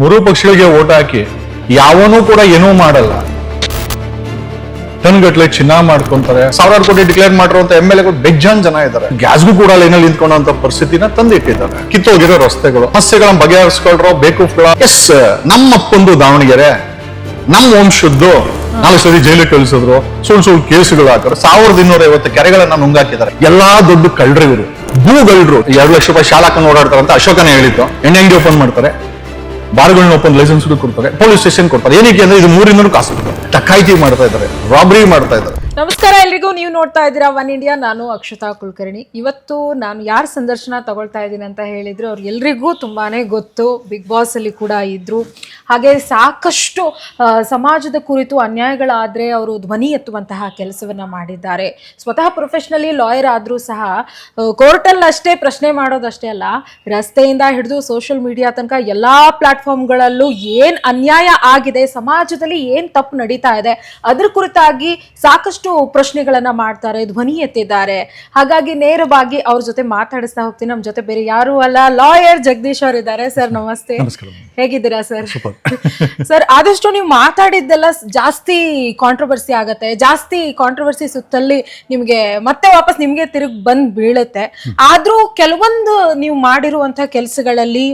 ಮೂರೂ ಪಕ್ಷಗಳಿಗೆ ಓಟ್ ಹಾಕಿ ಯಾವನೂ ಕೂಡ ಏನೂ ಮಾಡಲ್ಲ. ಟನ್ಗಟ್ಲೆ ಚಿನ್ನ ಮಾಡ್ಕೊಂತಾರೆ, ಸಾವಿರಾರು ಕೋಟಿ ಡಿಕ್ಲೇರ್ ಮಾಡಿರುವಂತ MLA ಬೆಜ್ಜಾನ್ ಜನ ಇದ್ದಾರೆ. ಗ್ಯಾಸ್ಗೂ ಕೂಡ ಲೈನಲ್ಲಿ ನಿಂತ್ಕೊಳ್ಳುವಂತ ಪರಿಸ್ಥಿತಿನ ತಂದಿಟ್ಟಿದ್ದಾರೆ. ಕಿತ್ತೋಗಿರೋ ರಸ್ತೆಗಳು, ಸಮಸ್ಯೆಗಳನ್ನ ಬಗೆಹರಿಸ್ಕೊಳ್ರೋ ಬೇಕೂಫ್ಗಳ. ಎಸ್, ನಮ್ಮಪ್ಪಂದು ದಾವಣಗೆರೆ, ನಮ್ಮ ವಂಶದ್ದು 4 ಸರಿ ಜೈಲಿಗೆ ಕಳಿಸಿದ್ರು, ಸುಳ್ಳು ಕೇಸುಗಳು ಹಾಕಿದ್ರು, 1250 ಕೆರೆಗಳನ್ನ ನುಂಗಾಕಿದ್ದಾರೆ. ಎಲ್ಲಾ ದೊಡ್ಡ ಕಳ್ಳರು ಇವರು, ಭೂಗಳ್ರು. 2 ಲಕ್ಷ ರೂಪಾಯಿ ಶಾಲಾ ಹಾಕೊಂಡು ಓಡಾಡ್ತಾರೆ ಅಂತ ಅಶೋಕನೇ ಹೇಳಿತ್ತು. ಎಣ್ಣೆ ಅಂಗಡಿ ಓಪನ್ ಮಾಡ್ತಾರೆ, ಬಾರ್ಗಳನ್ನ ಓಪನ್ ಲೈಸೆನ್ಸ್ ಕೊಡ್ತಾರೆ, ಪೊಲೀಸ್ ಸ್ಟೇಷನ್ ಕೊಡ್ತಾರೆ. ಏನಕ್ಕೆ ಅಂದ್ರೆ ಇದು 300 ಕಾಸು ಡಕಾಯಿತಿ ಮಾಡ್ತಾ ಇದ್ದಾರೆ, ರಾಬರಿ ಮಾಡ್ತಾ ಇದ್ದಾರೆ. ನಮಸ್ಕಾರ ಎಲ್ರಿಗೂ, ನೀವು ನೋಡ್ತಾ ಇದ್ದೀರಾ ಒನ್ ಇಂಡಿಯಾ. ನಾನು ಅಕ್ಷತಾ ಕುಲಕರ್ಣಿ. ಇವತ್ತು ನಾನು ಯಾರು ಸಂದರ್ಶನ ತಗೊಳ್ತಾ ಇದ್ದೀನಿ ಅಂತ ಹೇಳಿದ್ರೆ ಅವ್ರು ಎಲ್ರಿಗೂ ತುಂಬಾನೇ ಗೊತ್ತು. ಬಿಗ್ ಬಾಸ್ ಅಲ್ಲಿ ಕೂಡ ಇದ್ರು. ಹಾಗೆ ಸಾಕಷ್ಟು ಸಮಾಜದ ಕುರಿತು ಅನ್ಯಾಯಗಳಾದ್ರೆ ಅವರು ಧ್ವನಿ ಎತ್ತುವಂತಹ ಕೆಲಸವನ್ನ ಮಾಡಿದ್ದಾರೆ. ಸ್ವತಃ ಪ್ರೊಫೆಷನಲಿ ಲಾಯರ್ ಆದ್ರೂ ಸಹ ಕೋರ್ಟಲ್ಲಿ ಅಷ್ಟೇ ಪ್ರಶ್ನೆ ಮಾಡೋದಷ್ಟೇ ಅಲ್ಲ, ರಸ್ತೆಯಿಂದ ಹಿಡಿದು ಸೋಷಿಯಲ್ ಮೀಡಿಯಾ ತನಕ ಎಲ್ಲಾ ಪ್ಲಾಟ್ಫಾರ್ಮ್ಗಳಲ್ಲೂ ಏನ್ ಅನ್ಯಾಯ ಆಗಿದೆ, ಸಮಾಜದಲ್ಲಿ ಏನ್ ತಪ್ಪು ನಡೀತಾ ಇದೆ ಅದ್ರ ಕುರಿತಾಗಿ ಸಾಕಷ್ಟು ಪ್ರಶ್ನೆಗಳನ್ನ ಮಾಡ್ತಾರೆ, ಧ್ವನಿ ಎತ್ತಿದ್ದಾರೆ. ಹಾಗಾಗಿ ನೇರವಾಗಿ ಅವ್ರ ಜೊತೆ ಮಾತಾಡಿಸ್ತಾ ಹೋಗ್ತೀನಿ. ನಮ್ಮ ಜೊತೆ ಬೇರೆ ಯಾರು ಅಲ್ಲ, ಲಾಯರ್ ಜಗದೀಶ್ ಅವರು ಇದ್ದಾರೆ. ಸರ್ ನಮಸ್ತೆ, ಹೇಗಿದ್ದೀರಾ ಸರ್? ಸರ್, ಆದಷ್ಟು ನೀವು ಮಾತಾಡಿದ್ದೆಲ್ಲ ಜಾಸ್ತಿ ಕಾಂಟ್ರವರ್ಸಿ ಆಗತ್ತೆ, ಜಾಸ್ತಿ ಕಾಂಟ್ರವರ್ಸಿ ಸುತ್ತಲ್ಲಿ ನಿಮ್ಗೆ ಮತ್ತೆ ವಾಪಸ್ ನಿಮ್ಗೆ ತಿರುಗಿ ಬಂದ್ ಬೀಳುತ್ತೆ. ಆದ್ರೂ ಕೆಲವೊಂದು ನೀವು ಮಾಡಿರುವಂತ ಕೆಲಸಗಳಲ್ಲಿ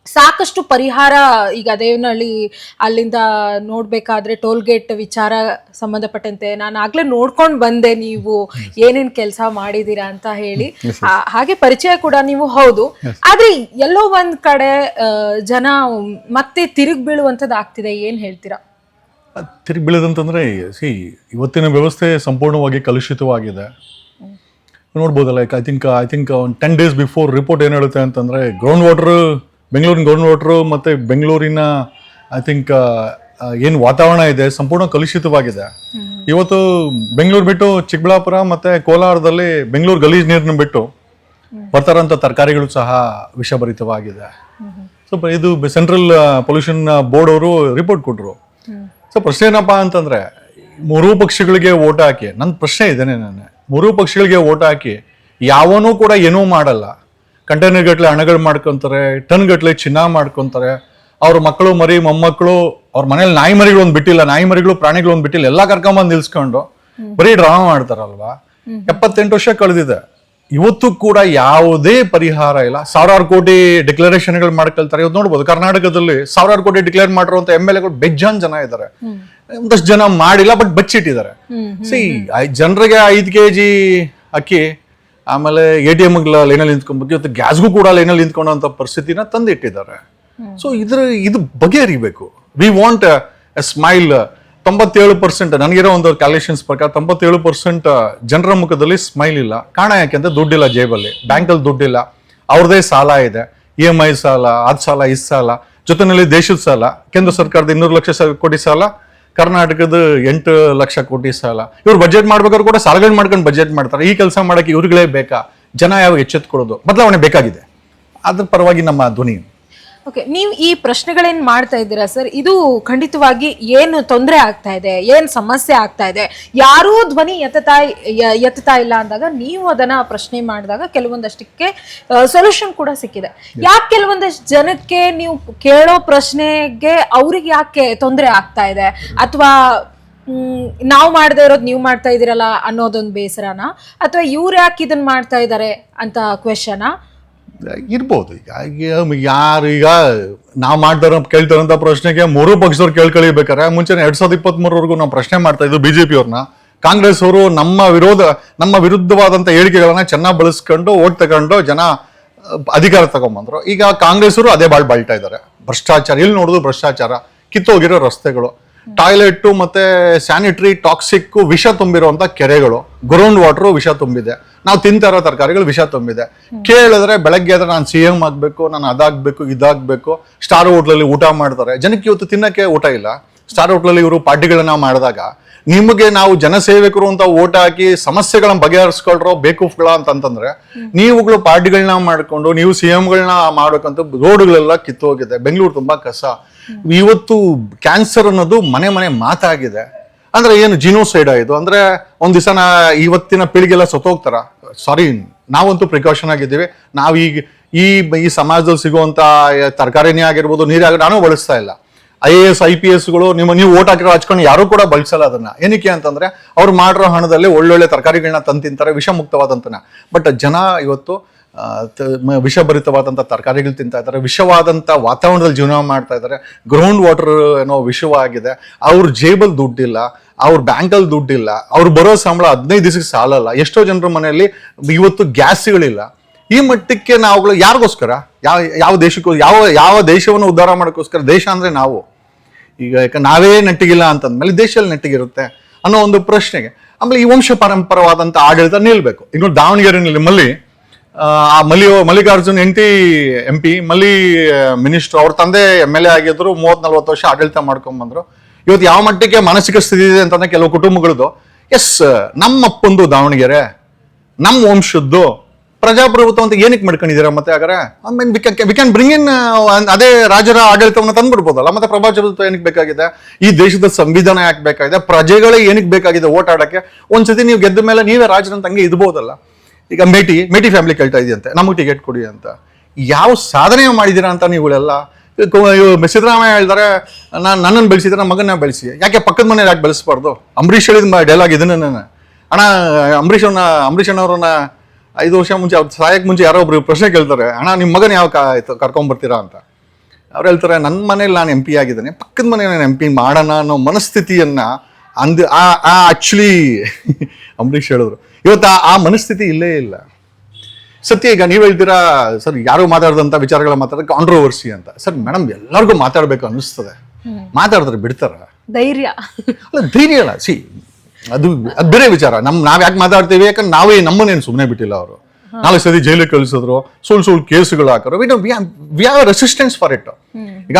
ಸಾಕಷ್ಟು ಪರಿಹಾರ. ಈಗ ದೇವನಹಳ್ಳಿ ಅಲ್ಲಿಂದ ನೋಡ್ಬೇಕಾದ್ರೆ ಟೋಲ್ ಗೇಟ್ ವಿಚಾರ ಸಂಬಂಧಪಟ್ಟಂತೆ ನಾನು ಆಗ್ಲೇ ನೋಡ್ಕೊಂಡು ಬಂದೆ ನೀವು ಏನೇನ್ ಕೆಲಸ ಮಾಡಿದೀರಾ ಅಂತ ಹೇಳಿ. ಹಾಗೆ ಪರಿಚಯ ಕೂಡ ನೀವು ಹೌದು. ಆದ್ರೆ ಎಲ್ಲೋ ಒಂದ್ ಕಡೆ ಜನ ಮತ್ತೆ ತಿರುಗಿ ಬೀಳುವಂತದ್ದು ಆಗ್ತಿದೆ, ಏನ್ ಹೇಳ್ತೀರಾ? ತಿರುಗಿ ಬೀಳದಂತಂದ್ರೆ ಇವತ್ತಿನ ವ್ಯವಸ್ಥೆ ಸಂಪೂರ್ಣವಾಗಿ ಕಲುಷಿತವಾಗಿದೆ. ನೋಡ್ಬೋದಲ್ಲ, I think 10 days before report ಏನ್ ಹೇಳುತ್ತೆ ಅಂತಂದ್ರೆ ಗ್ರೌಂಡ್ ವಾಟರ್, ಬೆಂಗಳೂರಿನ ಗ್ರೌಂಡ್ ವಾಟರ್ ಮತ್ತೆ ಬೆಂಗಳೂರಿನ ಐ ಥಿಂಕ್ ಏನು ವಾತಾವರಣ ಇದೆ ಸಂಪೂರ್ಣ ಕಲುಷಿತವಾಗಿದೆ. ಇವತ್ತು ಬೆಂಗಳೂರು ಬಿಟ್ಟು ಚಿಕ್ಕಬಳ್ಳಾಪುರ ಮತ್ತೆ ಕೋಲಾರದಲ್ಲಿ ಬೆಂಗಳೂರು ಗಲೀಜ್ ನೀರನ್ನು ಬಿಟ್ಟು ಬರ್ತಾರಂತ ತರಕಾರಿಗಳು ಸಹ ವಿಷಭರಿತವಾಗಿದೆ. ಸೊ ಇದು ಸೆಂಟ್ರಲ್ ಪೊಲ್ಯೂಷನ್ ಬೋರ್ಡ್ ಅವರು ರಿಪೋರ್ಟ್ ಕೊಟ್ಟರು. ಸೊ ಪ್ರಶ್ನೆ ಏನಪ್ಪಾ ಅಂತಂದ್ರೆ, ಮೂರೂ ಪಕ್ಷಗಳಿಗೆ ಓಟ್ ಹಾಕಿ, ನನ್ನ ಪ್ರಶ್ನೆ ಇದೇನೆ, ಮೂರೂ ಪಕ್ಷಗಳಿಗೆ ಓಟ್ ಹಾಕಿ ಯಾವನೂ ಕೂಡ ಏನೂ ಮಾಡಲ್ಲ. ಕಂಟೈನರ್ ಗಟ್ಲೆ ಹಣಗಳು ಮಾಡ್ಕೊಂತಾರೆ, ಟನ್ ಗಟ್ಲೆ ಚಿನ್ನ ಮಾಡ್ಕೊಂತಾರೆ. ಅವ್ರ ಮಕ್ಕಳು ಮರಿ ಮೊಮ್ಮಕ್ಕಳು, ಅವ್ರ ಮನೇಲಿ ನಾಯಿ ಮರಿಗಳು ಒಂದು ಬಿಟ್ಟಿಲ್ಲ, ನಾಯಿ ಮರಿಗಳು ಪ್ರಾಣಿಗಳು ಒಂದು ಬಿಟ್ಟಿಲ್ಲ, ಎಲ್ಲ ಕರ್ಕೊಂಬಂದು ನಿಲ್ಸ್ಕೊಂಡು ಬರೀ ಡ್ರಾಮಾ ಮಾಡ್ತಾರಲ್ವಾ. 78 ವರ್ಷ ಕಳೆದಿದೆ, ಇವತ್ತು ಕೂಡ ಯಾವುದೇ ಪರಿಹಾರ ಇಲ್ಲ. 1000 ಕೋಟಿ ಡಿಕ್ಲರೇಷನ್ಗಳು ಮಾಡ್ಕೊಳ್ತಾರೆ. ಇವತ್ತು ನೋಡ್ಬೋದು ಕರ್ನಾಟಕದಲ್ಲಿ 1000 ಕೋಟಿ ಡಿಕ್ಲೇರ್ ಮಾಡಿರುವಂತ MLA ಬೆಜ್ಜಾನ್ ಜನ ಇದ್ದಾರೆ. ಒಂದಷ್ಟು ಜನ ಮಾಡಿಲ್ಲ, ಬಟ್ ಬಚ್ಚಿಟ್ಟಿದ್ದಾರೆ. ಜನರಿಗೆ 5 kg ಅಕ್ಕಿ, ಆಮೇಲೆ ATM ಲೈನಲ್ಲಿ ನಿಂತ್ಕೊಂಡ್ಬೇಕು, ಇವತ್ತು ಗ್ಯಾಸ್ಗೂ ಕೂಡ ಲೈನಲ್ಲಿ ನಿಂತ್ಕೊಳ್ಳೋ ಪರಿಸ್ಥಿತಿನ ತಂದಿಟ್ಟಿದ್ದಾರೆ. ಸೊ ಇದು ಬಗೆಹರಿಬೇಕು. We want a smile. 97%, ನನಗಿರೋ ಒಂದು ಕ್ಯಾಲ್ಕುಲೇಷನ್ಸ್ ಪ್ರಕಾರ 97% ಜನರ ಮುಖದಲ್ಲಿ ಸ್ಮೈಲ್ ಇಲ್ಲ. ಕಾರಣ ಯಾಕೆಂದ್ರೆ ದುಡ್ಡಿಲ್ಲ ಜೇಬಲ್ಲಿ, ಬ್ಯಾಂಕಲ್ಲಿ ದುಡ್ಡಿಲ್ಲ, ಅವ್ರದೇ ಸಾಲ ಇದೆ, EMI ಸಾಲ, ಅದ್ ಸಾಲ, ಇದ್ ಸಾಲ, ಜೊತೆನಲ್ಲಿ ದೇಶದ ಸಾಲ, ಕೇಂದ್ರ ಸರ್ಕಾರದ 200 ಲಕ್ಷ ಕೋಟಿ ಸಾಲ, ಕರ್ನಾಟಕದ 8 ಲಕ್ಷ ಕೋಟಿ ಸಾಲ. ಇವ್ರು ಬಜೆಟ್ ಮಾಡ್ಬೇಕಾದ್ರು ಕೂಡ ಸಾಲಗಳು ಮಾಡ್ಕೊಂಡು ಬಜೆಟ್ ಮಾಡ್ತಾರೆ. ಈ ಕೆಲಸ ಮಾಡಕ್ಕೆ ಇವ್ರುಗಳೇ ಬೇಕಾ? ಜನ ಯಾವ ಎಚ್ಚೆತ್ಕೊಳ್ಳೋದು? ಬದಲಾವಣೆ ಬೇಕಾಗಿದೆ, ಅದ್ರ ಪರವಾಗಿ ನಮ್ಮ ಧ್ವನಿ. ಓಕೆ, ನೀವು ಈ ಪ್ರಶ್ನೆಗಳೇನ್ ಮಾಡ್ತಾ ಇದ್ದೀರಾ ಸರ್, ಇದು ಖಂಡಿತವಾಗಿ ಏನು ತೊಂದರೆ ಆಗ್ತಾ ಇದೆ, ಏನ್ ಸಮಸ್ಯೆ ಆಗ್ತಾ ಇದೆ, ಯಾರೂ ಧ್ವನಿ ಎತ್ತುತ್ತಾ ಇಲ್ಲ ಅಂದಾಗ ನೀವು ಅದನ್ನ ಪ್ರಶ್ನೆ ಮಾಡಿದಾಗ ಕೆಲವೊಂದಷ್ಟಕ್ಕೆ ಸೊಲ್ಯೂಷನ್ ಕೂಡ ಸಿಕ್ಕಿದೆ. ಯಾಕೆ ಕೆಲವೊಂದಷ್ಟು ಜನಕ್ಕೆ ನೀವು ಕೇಳೋ ಪ್ರಶ್ನೆಗೆ ಅವ್ರಿಗೆ ಯಾಕೆ ತೊಂದರೆ ಆಗ್ತಾ ಇದೆ, ಅಥವಾ ನಾವು ಮಾಡದೇ ಇರೋದು ನೀವು ಮಾಡ್ತಾ ಇದ್ದೀರಲ್ಲ ಅನ್ನೋದೊಂದು ಬೇಸರನ, ಅಥವಾ ಇವ್ರು ಯಾಕೆ ಇದನ್ನ ಮಾಡ್ತಾ ಇದ್ದಾರೆ ಅಂತ ಕ್ವೆಶನ ಇರ್ಬೋದು. ಈಗ ನಾವು ಮಾಡ್ತಾರ ಕೇಳ್ತಾರಂತ ಪ್ರಶ್ನೆಗೆ ಮೂರೂ ಪಕ್ಷದವ್ರು ಕೇಳ್ಕೊಳ್ಬೇಕಾರೆ ಮುಂಚೆ 2023ವರೆಗೂ ನಾವು ಪ್ರಶ್ನೆ ಮಾಡ್ತಾ ಇದ್ವಿ BJP ಅವ್ರನ್ನ. ಕಾಂಗ್ರೆಸ್ ಅವರು ನಮ್ಮ ವಿರುದ್ಧವಾದಂತ ಹೇಳಿಕೆಗಳನ್ನ ಚೆನ್ನಾಗಿ ಬಳಸ್ಕೊಂಡು ಓಟ್ ತಗೊಂಡು ಜನ ಅಧಿಕಾರ ತಗೊಂಡ್ಬಂದ್ರು. ಈಗ ಕಾಂಗ್ರೆಸ್ ಅವರು ಅದೇ ಬಾಳ್ತಾ ಇದ್ದಾರೆ. ಭ್ರಷ್ಟಾಚಾರ, ಎಲ್ಲಿ ನೋಡುದು ಭ್ರಷ್ಟಾಚಾರ, ಕಿತ್ತೋಗಿರೋ ರಸ್ತೆಗಳು, ಟಾಯ್ಲೆಟ್ ಮತ್ತೆ ಸ್ಯಾನಿಟರಿ ಟಾಕ್ಸಿಕ್ ವಿಷ ತುಂಬಿರುವಂತ ಕೆರೆಗಳು, ಗ್ರೌಂಡ್ ವಾಟರ್ ವಿಷ ತುಂಬಿದೆ, ನಾವು ತಿಂತಾ ಇರೋ ತರಕಾರಿಗಳು ವಿಷ ತುಂಬಿದೆ. ಕೇಳಿದ್ರೆ ಬೆಳಗ್ಗೆ ಆದ್ರೆ ನಾನು CM ಆಗ್ಬೇಕು, ನಾನು ಅದಾಗ್ಬೇಕು, ಇದಾಗ್ಬೇಕು. ಸ್ಟಾರ್ ಹೋಟ್ಲಲ್ಲಿ ಊಟ ಮಾಡ್ತಾರೆ, ಜನಕ್ಕೆ ಇವತ್ತು ತಿನ್ನಕ್ಕೆ ಊಟ ಇಲ್ಲ. ಸ್ಟಾರ್ ಹೋಟ್ಲಲ್ಲಿ ಇವರು ಪಾರ್ಟಿಗಳನ್ನ ಮಾಡಿದಾಗ ನಿಮಗೆ ನಾವು ಜನಸೇವಕರು ಅಂತ ಓಟ್ ಹಾಕಿ ಸಮಸ್ಯೆಗಳನ್ನ ಬಗೆಹರಿಸ್ಕೊಳ್ರೋ ಬೇಕೂಫ್ಗಳ ಅಂತಂದ್ರೆ, ನೀವುಗಳು ಪಾರ್ಟಿಗಳನ್ನ ಮಾಡ್ಕೊಂಡು ನೀವು CMಗಳನ್ನ ಮಾಡ್ಬೇಕಂತ ರೋಡ್ಗಳೆಲ್ಲ ಕಿತ್ತೋಗಿದೆ. ಬೆಂಗಳೂರು ತುಂಬಾ ಕಸ. ಇವತ್ತು ಕ್ಯಾನ್ಸರ್ ಅನ್ನೋದು ಮನೆ ಮಾತಾಗಿದೆ. ಅಂದ್ರೆ ಏನು ಜಿನೋಸೈಡ್ ಇದು ಅಂದ್ರೆ ಒಂದ್ ದಿವಸ ಇವತ್ತಿನ ಪೀಳಿಗೆಲ್ಲ ಸತ್ತೋಗ್ತಾರ? ಸಾರಿ, ನಾವಂತೂ ಪ್ರಿಕಾಷನ್ ಆಗಿದ್ದೀವಿ. ನಾವು ಈ ಸಮಾಜದಲ್ಲಿ ಸಿಗುವಂತ ತರಕಾರಿನೇ ಆಗಿರ್ಬೋದು, ನೀರೇ ಆಗಿರ್ಬೋದು, ನಾನು ಬಳಸ್ತಾ ಇಲ್ಲ. IAS IPSಗಳು ನೀವು ಓಟ್ ಹಾಕಿರೋ ಹಚ್ಕೊಂಡು ಯಾರು ಕೂಡ ಬಳಸಲ್ಲ ಅದನ್ನ. ಏನಕ್ಕೆ ಅಂತಂದ್ರೆ ಅವ್ರು ಮಾಡಿರೋ ಹಣದಲ್ಲಿ ಒಳ್ಳೊಳ್ಳೆ ತರಕಾರಿಗಳನ್ನ ತಂದು ತಿಂತಾರೆ, ವಿಷಮುಕ್ತವಾದಂತನ. ಬಟ್ ಜನ ಇವತ್ತು ವಿಷಭರಿತವಾದಂಥ ತರಕಾರಿಗಳು ತಿಂತಾ ಇದ್ದಾರೆ, ವಿಷವಾದಂಥ ವಾತಾವರಣದಲ್ಲಿ ಜೀವನ ಮಾಡ್ತಾ ಇದ್ದಾರೆ. ಗ್ರೌಂಡ್ ವಾಟರ್ ಏನೋ ವಿಷವಾಗಿದೆ. ಅವ್ರ ಜೇಬಲ್ ದುಡ್ಡಿಲ್ಲ, ಅವ್ರ ಬ್ಯಾಂಕಲ್ಲಿ ದುಡ್ಡಿಲ್ಲ, ಅವ್ರು ಬರೋ ಸಂಬಳ 15 ದಿವಸಕ್ಕೆ ಸಾಲಲ್ಲ. ಎಷ್ಟೋ ಜನರ ಮನೆಯಲ್ಲಿ ಇವತ್ತು ಗ್ಯಾಸ್ಗಳಿಲ್ಲ. ಈ ಮಟ್ಟಕ್ಕೆ ನಾವುಗಳು ಯಾರಿಗೋಸ್ಕರ, ಯಾವ ದೇಶಕ್ಕೂ, ಯಾವ ದೇಶವನ್ನು ಉದ್ಧಾರ ಮಾಡೋಕ್ಕೋಸ್ಕರ? ದೇಶ ಅಂದ್ರೆ ನಾವು. ಈಗ ನಾವೇ ನೆಟ್ಟಿಗಿಲ್ಲ ಅಂತಂದ್ಮೇಲೆ ದೇಶದಲ್ಲಿ ನೆಟ್ಟಿಗಿರುತ್ತೆ ಅನ್ನೋ ಒಂದು ಪ್ರಶ್ನೆಗೆ. ಆಮೇಲೆ ಈ ವಂಶ ಪರಂಪರವಾದಂಥ ಆಡಳಿತ ನಿಲ್ಬೇಕು. ಈಗ ದಾವಣಗೆರೆಯಲ್ಲಿ ಮಲ್ಲಿಕಾರ್ಜುನ್ MP ಮಲ್ಲಿ ಮಿನಿಸ್ಟರ್, ಅವ್ರ ತಂದೆ MLA ಆಗಿದ್ರು, 30-40 ವರ್ಷ ಆಡಳಿತ ಮಾಡ್ಕೊಂಡ್ ಬಂದ್ರು. ಇವತ್ತು ಯಾವ ಮಟ್ಟಕ್ಕೆ ಮಾನಸಿಕ ಸ್ಥಿತಿ ಇದೆ ಅಂತಂದ್ರೆ ಕೆಲವು ಕುಟುಂಬಗಳದ್ದು, ನಮ್ಮಪ್ಪಂದು ದಾವಣಗೆರೆ, ನಮ್ಮ ವಂಶದ್ದು ಪ್ರಜಾಪ್ರಭುತ್ವ ಅಂತ ಏನಕ್ಕೆ ಮಾಡ್ಕೊಂಡಿದ್ದೀರಾ? ಮತ್ತೆ ಹಾಗಾದ್ರೆ ವಿ ಕ್ಯಾನ್ ಬ್ರಿಂಗ್ ಇನ್ ಅದೇ ರಾಜರ ಆಡಳಿತವನ್ನು ತಂದ್ಬಿಡ್ಬೋದಲ್ಲ. ಮತ್ತೆ ಪ್ರಜಾಪ್ರಭುತ್ವ ಏನಕ್ಕೆ ಬೇಕಾಗಿದೆ? ಈ ದೇಶದ ಸಂವಿಧಾನ ಯಾಕೆ ಬೇಕಾಗಿದೆ? ಪ್ರಜೆಗಳೇ ಏನಕ್ಕೆ ಬೇಕಾಗಿದೆ ಓಟ್ ಆಡಕ್ಕೆ? ಒಂದ್ಸತಿ ನೀವು ಗೆದ್ದ ಮೇಲೆ ನೀವೇ ರಾಜರಂತ ಹಂಗೆ ಇದ್ಬೋದಲ್ಲ. ಈಗ ಮೇಟಿ ಫ್ಯಾಮಿಲಿ ಕೇಳ್ತಾ ಇದೆಯಂತೆ, ನಮಗೆ ಟಿಕೆಟ್ ಕೊಡಿ ಅಂತ. ಯಾವ ಸಾಧನೆ ಮಾಡಿದ್ದೀರಾ ಅಂತ ನೀವುಗಳೆಲ್ಲ? ಸಿದ್ದರಾಮಯ್ಯ ಹೇಳ್ತಾರೆ, ನನ್ನನ್ನು ಬೆಳೆಸಿದ್ರೆ ನಮ್ಮ ಮಗನ ಬೆಳೆಸಿ. ಯಾಕೆ ಪಕ್ಕದ ಮನೇಲಿ ಯಾಕೆ ಬೆಳೆಸಬಾರ್ದು? ಅಂಬರೀಷ್ ಹೇಳಿದ ಡೈಲಾಗ್ ಇದನ್ನ ಅಣ್ಣ. ಅಂಬರೀಷ್ ಅಣ್ಣವ್ರನ್ನ 5 ವರ್ಷ ಮುಂಚೆ, ಅವ್ರು ಸಾಯಕ್ಕೆ ಮುಂಚೆ ಯಾರೋ ಒಬ್ರು ಪ್ರಶ್ನೆ ಕೇಳ್ತಾರೆ, ಅಣ್ಣ ನಿಮ್ಮ ಮಗನ ಯಾವ ಕರ್ಕೊಂಡ್ಬರ್ತೀರಾ ಅಂತ. ಅವ್ರು ಹೇಳ್ತಾರೆ, ನನ್ನ ಮನೇಲಿ ನಾನು MP ಆಗಿದ್ದೇನೆ, ಪಕ್ಕದ ಮನೇಲಿ ನಾನು MP ಮಾಡೋಣ ಅನ್ನೋ ಮನಸ್ಥಿತಿಯನ್ನ ಆಕ್ಚುಲಿ ಅಂಬರೀಷ್ ಹೇಳಿದ್ರು. ಇವತ್ತು ಆ ಮನಸ್ಥಿತಿ ಇಲ್ಲೇ ಇಲ್ಲ. ಸತ್ಯ, ಈಗ ನೀವು ಹೇಳ್ತೀರಾ ಸರ್, ಯಾರು ಮಾತಾಡಿದಂಥ ವಿಚಾರಗಳ ಮಾತಾಡೋದು ಕಾಂಟ್ರವರ್ಸಿ ಅಂತ. ಸರ್ ಮೇಡಮ್, ಎಲ್ಲರಿಗೂ ಮಾತಾಡ್ಬೇಕು ಅನ್ನಿಸ್ತದೆ. ಮಾತಾಡಿದ್ರೆ ಬಿಡ್ತಾರ? ಧೈರ್ಯ ಅಲ್ಲ. ಅದು ಬೇರೆ ವಿಚಾರ. ನಾವ್ ಯಾಕೆ ಮಾತಾಡ್ತೀವಿ? ಯಾಕಂದ್ರೆ ನಾವೇ ನಮ್ಮನ್ನೇನು ಸುಮ್ಮನೆ ಬಿಟ್ಟಿಲ್ಲ. ಅವರು 4 ಸತಿ ಜೈಲಿಗೆ ಕಳಿಸಿದ್ರು, ಸುಳ್ಳು ಕೇಸುಗಳು ಹಾಕಿದ್ರು. We have resistance for it. ಈಗ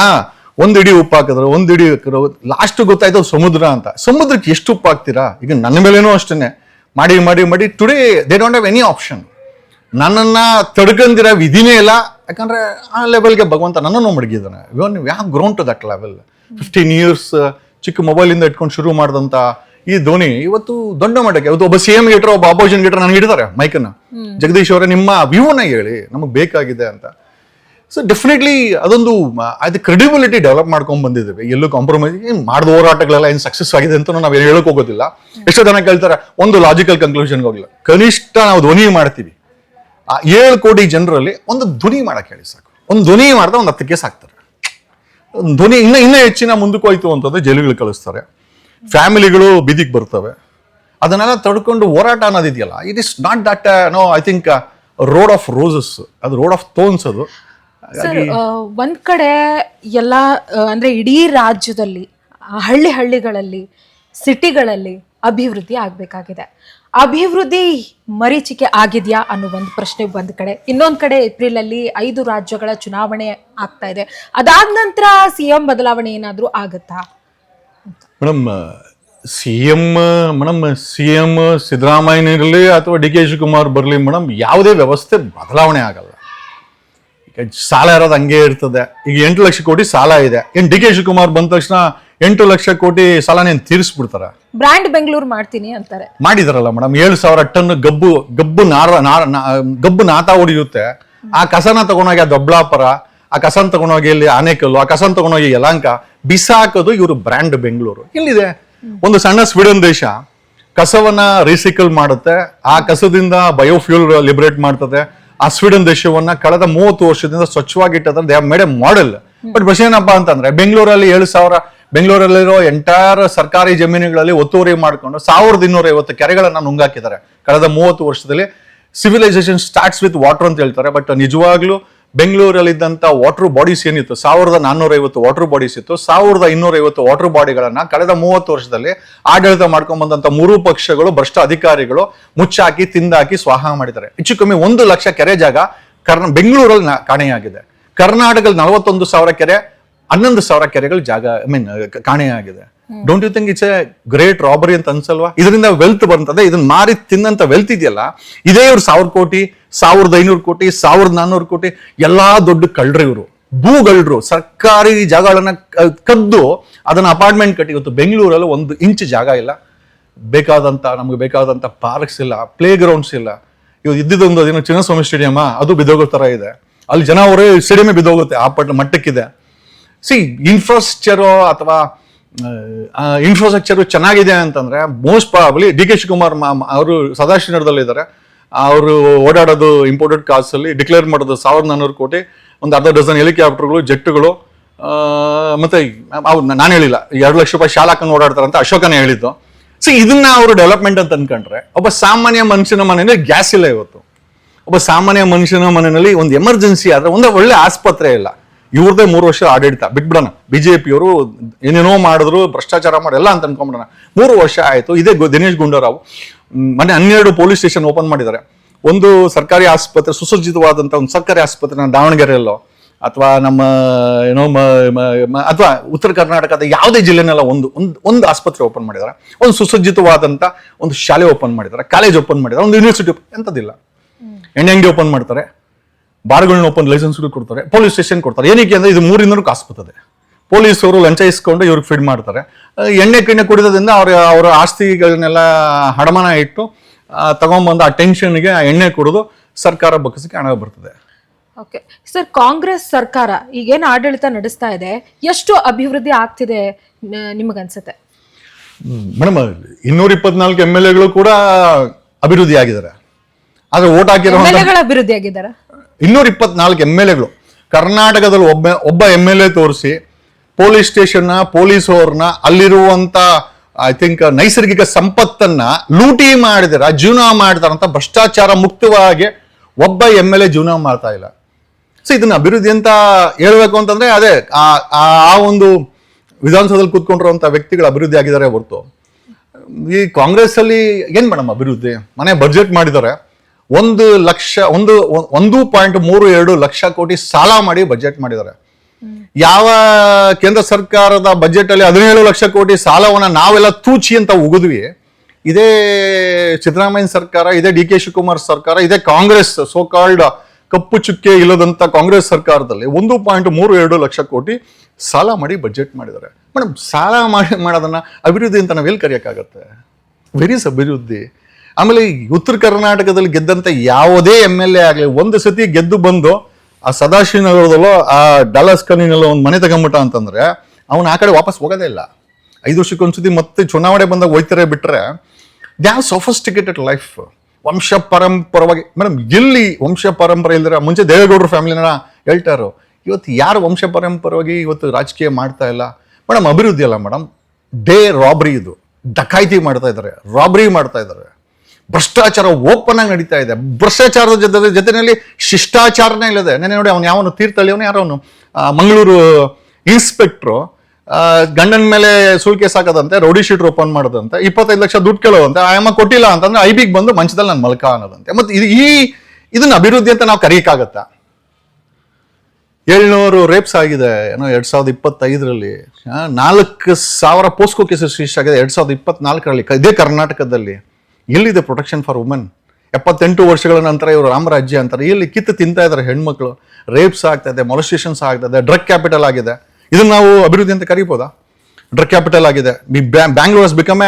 1 ಇಡಿ ಉಪ್ಪು ಹಾಕಿದ್ರು, 1 ಇಡಿ ಹಾಕಿದ್ರು, ಲಾಸ್ಟ್ ಗೊತ್ತಾಯ್ತು ಸಮುದ್ರ ಅಂತ. ಸಮುದ್ರಕ್ಕೆ ಎಷ್ಟು ಉಪ್ಪು ಹಾಕ್ತೀರಾ? ಈಗ ನನ್ನ ಮೇಲೇನೂ ಅಷ್ಟೇನೆ ಮಾಡಿ today they don't have any option. ನನ್ನನ್ನ ತಡ್ಕೊಂಡಿರೋ ವಿಧಿನೇ ಇಲ್ಲ. ಯಾಕಂದ್ರೆ ಆ ಲೆವೆಲ್ಗೆ ಭಗವಂತ ನನ್ನನ್ನು ಮಡಗಿದ್ದಾನೆ. We have grown to that level. 15 years ಚಿಕ್ಕ ಮೊಬೈಲಿಂದ ಇಟ್ಕೊಂಡು ಶುರು ಮಾಡಿದಂತ ಈ ಧ್ವನಿ ಇವತ್ತು ದೊಡ್ಡ ಮಟ್ಟಕ್ಕೆ, ಇವತ್ತು ಒಬ್ಬ CM ಗಿಟ್ರ, ಒಬ್ಬ ಅಪೋಸಿಷನ್ ಗಿಟ್ರ ನನಗೆ ಹಿಡಿತಾರೆ ಮೈಕನ್ನ. ಜಗದೀಶ್ ಅವರೇ, ನಿಮ್ಮ ವ್ಯೂನ ಹೇಳಿ, ನಮಗೆ ಬೇಕಾಗಿದೆ ಅಂತ. ಸೊ ಡೆಫಿನೆಟ್ಲಿ ಅದೊಂದು ಅದು ಕ್ರೆಡಿಬಿಲಿಟಿ ಡೆವಲಪ್ ಮಾಡ್ಕೊಂಡ್ ಬಂದಿದ್ದೇವೆ. ಎಲ್ಲೂ ಕಾಂಪ್ರಮೈಸ್ ಮಾಡಿದ ಹೋರಾಟಗಳೆಲ್ಲ ಏನು ಸಕ್ಸಸ್ ಆಗಿದೆ ಅಂತ ನಾವೇನು ಹೇಳಕ್ ಹೋಗೋದಿಲ್ಲ. ಎಷ್ಟೋ ಜನ ಕೇಳ್ತಾರೆ, ಒಂದು ಲಾಜಿಕಲ್ ಕನ್ಕ್ಲೂಷನ್ಗೆ ಹೋಗಿಲ್ಲ. ಕನಿಷ್ಠ ನಾವು ಧ್ವನಿ ಮಾಡ್ತೀವಿ. 7 ಕೋಟಿ ಜನರಲ್ಲಿ ಒಂದು ಧ್ವನಿ ಮಾಡಕ್ಕೆ ಹೇಳಿ ಸಾಕು. ಒಂದು ಧ್ವನಿ ಮಾಡ್ತಾ ಒಂದು 10 ಕೇಸ್ ಹಾಕ್ತಾರೆ. ಧ್ವನಿ ಇನ್ನೂ ಹೆಚ್ಚಿನ ಮುಂದಕ್ಕೆ ಹೋಯ್ತು ಅಂತಂದ್ರೆ ಜೈಲುಗಳು ಕಳಿಸ್ತಾರೆ, ಫ್ಯಾಮಿಲಿಗಳು ಬೀದಿಗೆ ಬರ್ತವೆ. ಅದನ್ನೆಲ್ಲ ತಡ್ಕೊಂಡು ಹೋರಾಟ ಅನ್ನೋದಿದೆಯಲ್ಲ, it is not that I think road of roses, ಅದು ರೋಡ್ ಆಫ್ ಥೋನ್ಸ್. ಅದು ಸರ್, ಒಂದ್ ಕಡೆ ಎಲ್ಲ ಅಂದ್ರೆ ಇಡೀ ರಾಜ್ಯದಲ್ಲಿ ಹಳ್ಳಿಗಳಲ್ಲಿ ಸಿಟಿಗಳಲ್ಲಿ ಅಭಿವೃದ್ಧಿ ಆಗ್ಬೇಕಾಗಿದೆ. ಅಭಿವೃದ್ಧಿ ಮರೀಚಿಕೆ ಆಗಿದೆಯಾ ಅನ್ನೋ ಒಂದು ಪ್ರಶ್ನೆ ಒಂದ್ ಕಡೆ. ಇನ್ನೊಂದ್ ಕಡೆ ಏಪ್ರಿಲ್ ಅಲ್ಲಿ 5 ರಾಜ್ಯಗಳ ಚುನಾವಣೆ ಆಗ್ತಾ ಇದೆ. ಅದಾದ ನಂತರ CM ಬದಲಾವಣೆ ಏನಾದ್ರೂ ಆಗತ್ತಾ? ಮೇಡಮ್, CM ಸಿದ್ದರಾಮಯ್ಯ ಇರಲಿ ಅಥವಾ DK ಶಿವಕುಮಾರ್ ಬರಲಿ ಮೇಡಮ್, ಯಾವುದೇ ವ್ಯವಸ್ಥೆ ಬದಲಾವಣೆ ಆಗಲ್ಲ. ಈಗ ಸಾಲ ಇರೋದು ಹಂಗೆ ಇರ್ತದೆ. ಈಗ 8 ಲಕ್ಷ ಕೋಟಿ ಸಾಲ ಇದೆ. DK ಶಿವಕುಮಾರ್ ಬಂದ ತಕ್ಷಣ 8 ಲಕ್ಷ ಕೋಟಿ ಸಾಲನೇನು ತೀರಿಸ್ಬಿಡ್ತಾರ? ಬ್ರ್ಯಾಂಡ್ ಬೆಂಗಳೂರು ಮಾಡ್ತೀನಿ ಅಂತಾರೆ. ಮಾಡಿದಾರಲ್ಲ ಮೇಡಮ್. 7,000 ಟನ್ ಗಬ್ಬು ನಾತ ಹೊಡಿಯುತ್ತೆ. ಆ ಕಸನ ತಗೊಂಡೋಗಿ ದೊಡ್ಡಬಳ್ಳಾಪುರ, ಆ ಕಸನ್ ತಗೊಂಡೋಗಿ ಇಲ್ಲಿ ಆನೇಕಲ್ಲು, ಆ ಕಸನ್ ತಗೊಂಡೋಗಿ ಯಲಹಂಕ ಬಿಸಾಕೋದು ಇವರು ಬ್ರ್ಯಾಂಡ್ ಬೆಂಗಳೂರು. ಇಲ್ಲಿದೆ ಒಂದು ಸಣ್ಣ ಸ್ವೀಡನ್ ದೇಶ ಕಸವನ್ನ ರೀಸೈಕಲ್ ಮಾಡುತ್ತೆ. ಆ ಕಸದಿಂದ ಬಯೋಫ್ಯೂಲ್ ಲಿಬರೇಟ್ ಮಾಡ್ತದೆ. ಆ ಸ್ವೀಡನ್ ದೇಶವನ್ನ ಕಳೆದ 30 ವರ್ಷದಿಂದ ಸ್ವಚ್ಛವಾಗಿಟ್ಟದ್ರೆ they have made a model. But ಬಸ್ ಏನಪ್ಪಾ ಅಂತಂದ್ರೆ, ಬೆಂಗಳೂರಲ್ಲಿ 7,000 ಬೆಂಗಳೂರಲ್ಲಿರೋ ಎಂಟೈರ್ ಸರ್ಕಾರಿ ಜಮೀನುಗಳಲ್ಲಿ ಒತ್ತುವರಿ ಮಾಡ್ಕೊಂಡು 1250 ಕೆರೆಗಳನ್ನ ನುಂಗಾಕಿದ್ದಾರೆ ಕಳೆದ 30 ವರ್ಷದಲ್ಲಿ. ಸಿವಿಲೈಸೇಷನ್ ಸ್ಟಾರ್ಟ್ಸ್ ವಿತ್ ವಾಟರ್ ಅಂತ ಹೇಳ್ತಾರೆ. ಬಟ್ ನಿಜವಾಗ್ಲೂ ಬೆಂಗಳೂರಲ್ಲಿದ್ದಂಥ ವಾಟರ್ ಬಾಡೀಸ್ ಏನಿತ್ತು, 1450 ವಾಟರ್ ಬಾಡೀಸ್ ಇತ್ತು. 1250 ವಾಟರ್ ಬಾಡಿಗಳನ್ನ ಕಳೆದ 30 ವರ್ಷದಲ್ಲಿ ಆಡಳಿತ ಮಾಡ್ಕೊಂಡ್ ಬಂದಂತ 3 ಪಕ್ಷಗಳು, ಭ್ರಷ್ಟ ಅಧಿಕಾರಿಗಳು ಮುಚ್ಚಾಕಿ ತಿಂದಾಕಿ ಸ್ವಾಹ ಮಾಡಿದ್ದಾರೆ. ಹೆಚ್ಚು ಕಮ್ಮಿ 1 ಲಕ್ಷ ಕೆರೆ ಜಾಗ ಬೆಂಗಳೂರಲ್ಲಿ ಕಾಣೆಯಾಗಿದೆ. ಕರ್ನಾಟಕದಲ್ಲಿ 41,000 ಕೆರೆ, 11,000 ಕೆರೆಗಳು ಜಾಗ ಕಾಣೆಯಾಗಿದೆ. Don't you think it's a great robbery ಅಂತ ಅನ್ಸಲ್ವಾ? ಇದರಿಂದ ವೆಲ್ತ್ ಬರ್ತದೆ. ಇದನ್ನ ಮಾರಿ ತಿನ್ನಂತ ವೆಲ್ತ್ ಇದೆಯಲ್ಲ, ಇದೇ ಇವ್ರು 1,000 ಕೋಟಿ, 1,500 ಕೋಟಿ, 1,400 ಕೋಟಿ ಎಲ್ಲಾ ದೊಡ್ಡ ಕಳ್ಳರು ಇವರು, ಭೂಗಳ್ಳರು. ಸರ್ಕಾರಿ ಜಾಗಗಳನ್ನ ಕದ್ದು ಅದನ್ನ ಅಪಾರ್ಟ್ಮೆಂಟ್ ಕಟ್ಟಿ ಇವತ್ತು ಬೆಂಗಳೂರಲ್ಲಿ 1 ಇಂಚ್ ಜಾಗ ಇಲ್ಲ. ನಮ್ಗೆ ಬೇಕಾದಂತ ಪಾರ್ಕ್ಸ್ ಇಲ್ಲ, ಪ್ಲೇ ಗ್ರೌಂಡ್ಸ್ ಇಲ್ಲ. ಇವ್ ಇದ್ದಿದ್ದೊಂದು ಅದೇನೋ ಚಿನ್ನಸ್ವಾಮಿ ಸ್ಟೇಡಿಯಂ, ಅದು ಬಿದ್ದೋಗೋ ತರ ಇದೆ. ಅಲ್ಲಿ ಜನ ಅವರೇ ಸ್ಟೇಡಿಯಮೇ ಬಿದ್ದೋಗುತ್ತೆ ಆ ಮಟ್ಟಕ್ಕಿದೆ. ಸಿ ಇನ್ಫ್ರಾಸ್ಟ್ರಕ್ಚರು ಅಥವಾ ಇನ್ಫ್ರಾಸ್ಟ್ರಕ್ಚರು ಚೆನ್ನಾಗಿದೆ ಅಂತಂದ್ರೆ most probably D K Shivakumar ಅವರು ಸದಾಶಿವನಗರದಲ್ಲಿದ್ದಾರೆ. ಅವರು ಓಡಾಡೋದು ಇಂಪೋರ್ಟೆಡ್ ಕಾಸಲ್ಲಿ ಡಿಕ್ಲೇರ್ ಮಾಡೋದು 1400 ಕೋಟಿ, ಒಂದು ಅರ್ಧ ಡಜನ್ ಹೆಲಿಕಾಪ್ಟರ್ಗಳು, ಜೆಟ್ಗಳು, ಮತ್ತೆ ನಾನು ಹೇಳಿಲ್ಲ 2 ಲಕ್ಷ ರೂಪಾಯಿ ಶಾಲಾ ಹಾಕೊಂಡು ಓಡಾಡ್ತಾರೆ ಅಂತ ಅಶೋಕನೇ ಹೇಳಿದ್ದು. ಸೊ ಇದನ್ನ ಅವರು ಡೆವಲಪ್ಮೆಂಟ್ ಅಂತ ಅನ್ಕೊಂಡ್ರೆ, ಒಬ್ಬ ಸಾಮಾನ್ಯ ಮನುಷ್ಯನ ಮನೆಯಲ್ಲಿ ಗ್ಯಾಸ್ ಇಲ್ಲ ಇವತ್ತು. ಒಬ್ಬ ಸಾಮಾನ್ಯ ಮನುಷ್ಯನ ಮನೆಯಲ್ಲಿ ಒಂದು ಎಮರ್ಜೆನ್ಸಿ ಆದ್ರೆ ಒಂದು ಒಳ್ಳೆ ಆಸ್ಪತ್ರೆ ಇಲ್ಲ. ಇವ್ರದೇ 3 ವರ್ಷ ಆಡಳಿತ ಬಿಟ್ಬಿಡೋಣ. ಬಿಜೆಪಿಯವರು ಏನೇನೋ ಮಾಡಿದ್ರು, ಭ್ರಷ್ಟಾಚಾರ ಮಾಡಿ ಎಲ್ಲ ಅಂತ ಅನ್ಕೊಂಡ್ಬಿಡೋಣ. 3 ವರ್ಷ ಆಯ್ತು. ಇದೇ ದಿನೇಶ್ ಗುಂಡೂರಾವ್ ಮೊನ್ನೆ 12 ಪೊಲೀಸ್ ಸ್ಟೇಷನ್ ಓಪನ್ ಮಾಡಿದ್ದಾರೆ. ಒಂದು ಸರ್ಕಾರಿ ಆಸ್ಪತ್ರೆ, ಸುಸಜ್ಜಿತವಾದಂತ ಒಂದು ಸರ್ಕಾರಿ ಆಸ್ಪತ್ರೆ ದಾವಣಗೆರೆಯಲ್ಲೋ ಅಥವಾ ನಮ್ಮ ಏನೋ ಅಥವಾ ಉತ್ತರ ಕರ್ನಾಟಕದ ಯಾವುದೇ ಜಿಲ್ಲೆನೆಲ್ಲ ಒಂದು ಆಸ್ಪತ್ರೆ ಓಪನ್ ಮಾಡಿದ್ದಾರೆ, ಒಂದು ಸುಸಜ್ಜಿತವಾದಂತ ಒಂದು ಶಾಲೆ ಓಪನ್ ಮಾಡಿದ್ದಾರೆ, ಕಾಲೇಜ್ ಓಪನ್ ಮಾಡಿದ್ದಾರೆ, ಒಂದು ಯೂನಿವರ್ಸಿಟಿ ಎಂತದಿಲ್ಲ. ಎಣ್ಣೆ ಅಂಗಡಿ ಓಪನ್ ಮಾಡ್ತಾರೆ, ಬಾರ್ಗಳನ್ನ ಓಪನ್ ಲೈಸೆನ್ಸ್ ಕೊಡ್ತಾರೆ, ಪೊಲೀಸ್ ಸ್ಟೇಷನ್ ಕೊಡ್ತಾರೆ. ಏನಕ್ಕೆ ಅಂದ್ರೆ ಇದು 300 ಕಾಸು ಬರ್ತದೆ. ಪೊಲೀಸರು ಲಂಚ ಇಸ್ಕೊಂಡು ಇವ್ರಿಗೆ ಫೀಡ್ ಮಾಡ್ತಾರೆ. ಎಣ್ಣೆ ಕುಡಿಯೋದ್ರಿಂದ ಅವರ ಆಸ್ತಿಗಳನ್ನೆಲ್ಲ ಹಡಮನ ಇಟ್ಟು ತಗೊಂಡ್ಬಂದು ಆ ಟೆನ್ಷನ್ಗೆ ಆ ಎಣ್ಣೆ ಕುಡಿದು ಸರ್ಕಾರ ಬಗ್ಗಿಸಕ್ಕೆ ಹಣ ಬರ್ತದೆ. ಓಕೆ ಸರ್, ಕಾಂಗ್ರೆಸ್ ಸರ್ಕಾರ ಈಗೇನು ಆಡಳಿತ ನಡೆಸ್ತಾ ಇದೆ, ಎಷ್ಟು ಅಭಿವೃದ್ಧಿ ಆಗ್ತಿದೆ ನಿಮಗನ್ಸುತ್ತೆ? ಮೇಡಮ್ 224 MLA ಕೂಡ ಅಭಿವೃದ್ಧಿ ಆಗಿದ್ದಾರೆ. ಆದ್ರೆ ಓಟ್ ಹಾಕಿರೋ ಅಭಿವೃದ್ಧಿ ಆಗಿದ್ದಾರೆ 224 MLA. ಕರ್ನಾಟಕದಲ್ಲಿ ಒಬ್ಬ MLA ತೋರಿಸಿ ಪೊಲೀಸ್ ಸ್ಟೇಷನ್ ಪೊಲೀಸವ್ರನ್ನ ಅಲ್ಲಿರುವಂತ ಐ ಥಿಂಕ್ ನೈಸರ್ಗಿಕ ಸಂಪತ್ತನ್ನ ಲೂಟಿ ಮಾಡಿದಾರ, ಜೀವನ ಮಾಡ್ತಾರಂತ ಭ್ರಷ್ಟಾಚಾರ ಮುಕ್ತವಾಗಿ ಒಬ್ಬ MLA ಜೀವನ ಮಾಡ್ತಾ ಇಲ್ಲ. ಸೊ ಇದನ್ನ ಅಭಿವೃದ್ಧಿ ಅಂತ ಹೇಳ್ಬೇಕು ಅಂತಂದ್ರೆ ಅದೇ ಆ ಒಂದು ವಿಧಾನಸೌಧದಲ್ಲಿ ಕೂತ್ಕೊಂಡಿರುವಂತ ವ್ಯಕ್ತಿಗಳು ಅಭಿವೃದ್ಧಿ ಆಗಿದ್ದಾರೆ ಹೊರತು ಈ ಕಾಂಗ್ರೆಸ್ ಅಲ್ಲಿ ಏನ್ ಮೇಡಮ್ ಅಭಿವೃದ್ಧಿ? ಮನೆ ಬಡ್ಜೆಟ್ ಮಾಡಿದ್ದಾರೆ, 1.32 ಲಕ್ಷ ಕೋಟಿ ಸಾಲ ಮಾಡಿ ಬಜೆಟ್ ಮಾಡಿದ್ದಾರೆ. ಯಾವ ಕೇಂದ್ರ ಸರ್ಕಾರದ ಬಜೆಟ್ ಅಲ್ಲಿ 17 ಲಕ್ಷ ಕೋಟಿ ಸಾಲವನ್ನ ನಾವೆಲ್ಲ ತೂಚಿ ಅಂತ ಉಗಿದ್ವಿ. ಇದೇ ಸಿದ್ದರಾಮಯ್ಯ ಸರ್ಕಾರ, ಇದೇ ಡಿ ಕೆ ಶಿವಕುಮಾರ್ ಸರ್ಕಾರ, ಇದೇ ಕಾಂಗ್ರೆಸ್ ಸೋಕಾಲ್ಡ್ ಕಪ್ಪು ಚುಕ್ಕೆ ಇಲ್ಲದಂತ ಕಾಂಗ್ರೆಸ್ ಸರ್ಕಾರದಲ್ಲಿ 1.32 ಲಕ್ಷ ಕೋಟಿ ಸಾಲ ಮಾಡಿ ಬಜೆಟ್ ಮಾಡಿದ್ದಾರೆ. ಮೇಡಮ್ ಸಾಲ ಮಾಡೋದನ್ನ ಅಭಿವೃದ್ಧಿ ಅಂತ ನಾವೆಲ್ಲಿ ಕರೆಯಕ್ಕಾಗತ್ತೆ? ವೆರೀಸ್ ಅಭಿವೃದ್ಧಿ. ಆಮೇಲೆ ಉತ್ತರ ಕರ್ನಾಟಕದಲ್ಲಿ ಗೆದ್ದಂತ ಯಾವುದೇ MLA ಆಗಲಿ ಒಂದು ಸತಿ ಗೆದ್ದು ಬಂದು ಆ ಸದಾಶಿವನಗರದಲ್ಲೋ ಆ ಡಾಲಸ್ ಕನಿನಲ್ಲೋ ಒಂದು ಮನೆ ತಗೊಂಬಿಟ್ಟ ಅಂತಂದ್ರೆ ಅವನು ಆ ಕಡೆ ವಾಪಸ್ ಹೋಗೋದೇ ಇಲ್ಲ. 5 ವರ್ಷಕ್ಕೊಂದ್ಸತಿ ಮತ್ತೆ ಚುನಾವಣೆ ಬಂದಾಗ ಹೋಯ್ತಾರೆ ಬಿಟ್ರೆ ದೇ ಹ್ಯಾವ್ ಸೊಫಿಸ್ಟಿಕೇಟೆಡ್ ಲೈಫ್. ವಂಶ ಪರಂಪರವಾಗಿ ಮೇಡಮ್ ಎಲ್ಲಿ ವಂಶ ಪರಂಪರೆ ಇಲ್ದಿರ ಮುಂಚೆ ದೇವೇಗೌಡರ ಫ್ಯಾಮಿಲಿನ ಹೇಳ್ತಾರೋ, ಇವತ್ತು ಯಾರು ವಂಶ ಪರಂಪರವಾಗಿ ಇವತ್ತು ರಾಜಕೀಯ ಮಾಡ್ತಾ ಇಲ್ಲ ಮೇಡಮ್. ಅಭಿವೃದ್ಧಿ ಅಲ್ಲ ಮೇಡಮ್, ರಾಬ್ರಿ, ಇದು ಡಕಾಯಿತಿ ಮಾಡ್ತಾ ಇದ್ದಾರೆ, ರಾಬ್ರಿ ಮಾಡ್ತಾ ಇದ್ದಾರೆ, ಭ್ರಷ್ಟಾಚಾರ ಓಪನ್ ಆಗಿ ನಡೀತಾ ಇದೆ. ಭ್ರಷ್ಟಾಚಾರದ ಜೊತೆಯಲ್ಲಿ ಶಿಷ್ಟಾಚಾರನೇ ಇಲ್ಲದೆ. ನೆನೆ ನೋಡಿ ಅವನು ಯಾವನು ತೀರ್ಥಹಳ್ಳಿ ಯಾರವನು ಮಂಗಳೂರು ಇನ್ಸ್ಪೆಕ್ಟ್ರು ಗಂಡನ ಮೇಲೆ ಸುಳ್ಳು ಕೇಸ್ ಹಾಕೋದಂತೆ, ರೌಡಿ ಶೀಟರ್ ಓಪನ್ ಮಾಡೋದಂತೆ, 25 ಲಕ್ಷ ದುಡ್ಡು ಕೇಳೋದಂತೆ, ಆಯಮ್ಮ ಕೊಟ್ಟಿಲ್ಲ ಅಂತಂದ್ರೆ ಐಬಿಗೆ ಬಂದು ಮಂಚದಲ್ಲಿ ನಾನು ಮಲ್ಕ ಅನ್ನೋದಂತೆ. ಮತ್ತೆ ಇದನ್ನ ಅಭಿವೃದ್ಧಿ ಅಂತ ನಾವು ಕರೆಯಕ್ಕಾಗತ್ತ? 700 ರೇಪ್ಸ್ ಆಗಿದೆ ಏನೋ 2025ರಲ್ಲಿ, 4,000 ಪೋಸ್ಕೋ ಕೇಸಸ್ ರಿಜಿಸ್ಟರ್ ಆಗಿದೆ 2024ರಲ್ಲಿ ಇದೇ ಕರ್ನಾಟಕದಲ್ಲಿ. ಎಲ್ಲಿದೆ ಪ್ರೊಟೆಕ್ಷನ್ ಫಾರ್ ವುಮೆನ್? 78 ವರ್ಷಗಳ ನಂತರ ಇವರು ರಾಮರಾಜ್ಯ ಅಂತಾರೆ, ಎಲ್ಲಿ ಕಿತ್ತು ತಿಂತಾ ಇದ್ದಾರೆ ಹೆಣ್ಮಕ್ಳು, ರೇಪ್ಸ್ ಆಗ್ತಾ ಇದೆ, ಮೊಲೆಸ್ಟೇಷನ್ಸ್ ಆಗ್ತಾ ಇದೆ, ಡ್ರಗ್ ಕ್ಯಾಪಿಟಲ್ ಆಗಿದೆ. ಇದನ್ನ ನಾವು ಅಭಿವೃದ್ಧಿ ಅಂತ ಕರಿಬೋದಾ? ಡ್ರಗ್ ಕ್ಯಾಪಿಟಲ್ ಆಗಿದೆ. Bangalore has become